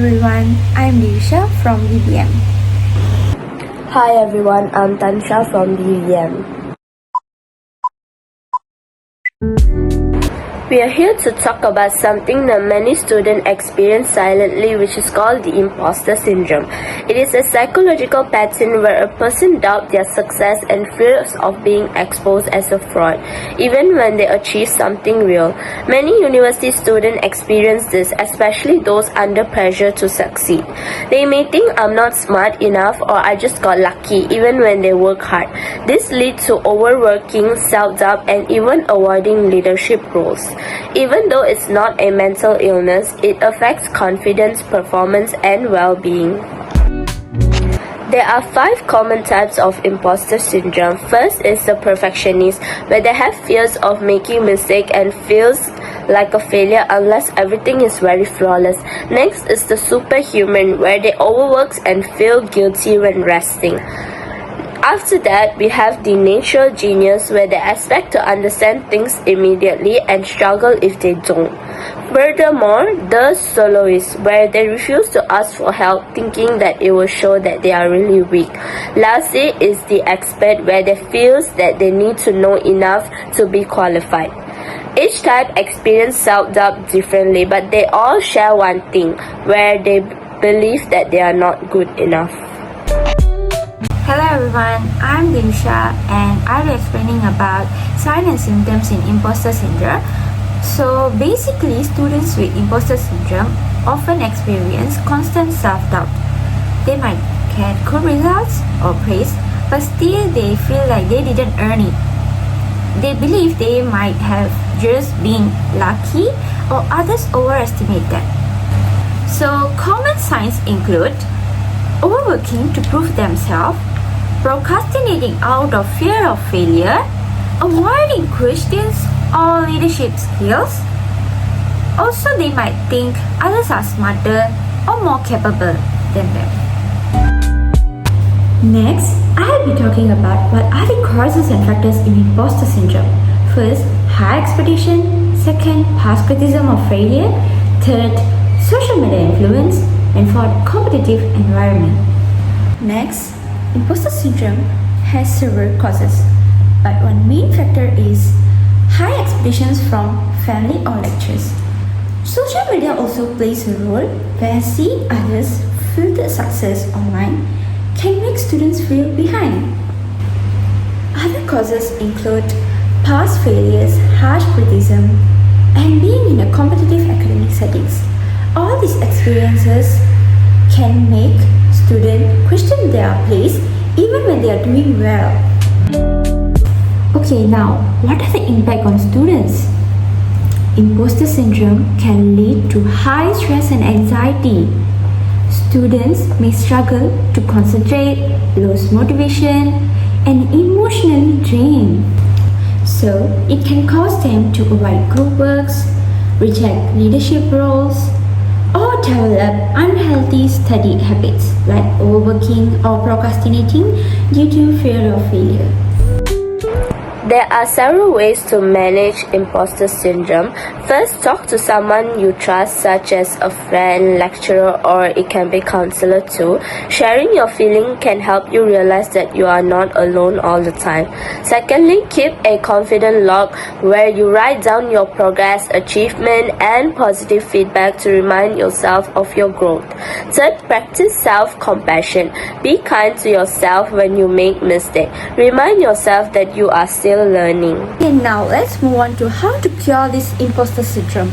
everyone, I'm DEVEIISHAA from DBM. Hi everyone, I'm THANUSHA from DBM. We are here to talk about something that many students experience silently, which is called the imposter syndrome. It is a psychological pattern where a person doubts their success and fears of being exposed as a fraud, even when they achieve something real. Many university students experience this, especially those under pressure to succeed. They may think I'm not smart enough or I just got lucky, even when they work hard. This leads to overworking, self-doubt, and even avoiding leadership roles. Even though it's not a mental illness, it affects confidence, performance, and well-being. There are 5 common types of imposter syndrome. First is the perfectionist, where they have fears of making mistakes and feels like a failure unless everything is very flawless. Next is the superhuman, where they overwork and feel guilty when resting. After that, we have the natural genius, where they expect to understand things immediately and struggle if they don't. Furthermore, the soloist, where they refuse to ask for help, thinking that it will show that they are really weak. Lastly is the expert, where they feel that they need to know enough to be qualified. Each type experiences self-doubt differently, but they all share one thing, where they believe that they are not good enough. Hello everyone, I'm DEVEIISHAA and I'll be explaining about signs and symptoms in imposter syndrome. So basically, students with imposter syndrome often experience constant self-doubt. They might get good results or praise, but still they feel like they didn't earn it. They believe they might have just been lucky or others overestimate them. So common signs include overworking to prove themselves, procrastinating out of fear of failure, avoiding questions or leadership skills. Also, they might think others are smarter or more capable than them. Next, I'll be talking about what are the causes and factors in imposter syndrome. First, high expectation. Second, past criticism of failure. Third, social media influence. And fourth, competitive environment. Next, imposter syndrome has several causes, but one main factor is high expectations from family or lectures. Social media also plays a role, where seeing others' filtered success online can make students feel behind. Other causes include past failures, harsh criticism, and being in a competitive academic settings. All these experiences can make students question their place even when they are doing well. Okay, now what are the impact on students? Imposter syndrome can lead to high stress and anxiety. Students may struggle to concentrate, lose motivation, and emotionally drain. So it can cause them to avoid group works, reject leadership roles, or develop unhealthy study habits like overworking or procrastinating due to fear of failure. There are several ways to manage imposter syndrome. First, talk to someone you trust, such as a friend, lecturer, or it can be counselor too. Sharing your feeling can help you realize that you are not alone all the time. Secondly, keep a confident log where you write down your progress, achievement, and positive feedback to remind yourself of your growth. Third, practice self-compassion. Be kind to yourself when you make mistakes. Remind yourself that you are still learning. Okay, now let's move on to how to cure this imposter syndrome.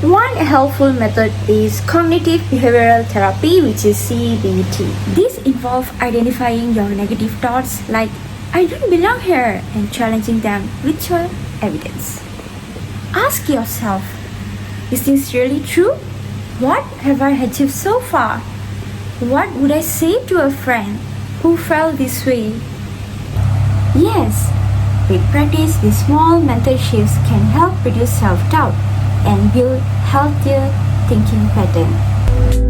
One helpful method is cognitive behavioral therapy, which is CBT. This involves identifying your negative thoughts like I don't belong here and challenging them with your evidence. Ask yourself, is this really true? What have I achieved so far? What would I say to a friend who felt this way? Yes, with practice, these small mental shifts can help reduce self-doubt and build healthier thinking pattern.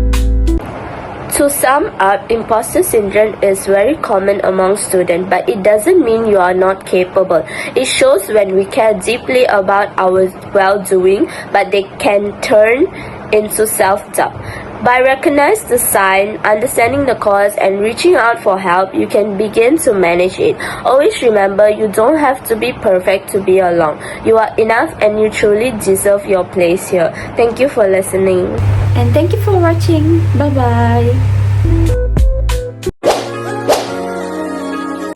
To sum up, imposter syndrome is very common among students, but it doesn't mean you are not capable. It shows when we care deeply about our well-doing, but they can turn into self-doubt. By recognizing the sign, understanding the cause, and reaching out for help, you can begin to manage it. Always remember, you don't have to be perfect to be alone. You are enough and you truly deserve your place here. Thank you for listening. And thank you for watching. Bye bye.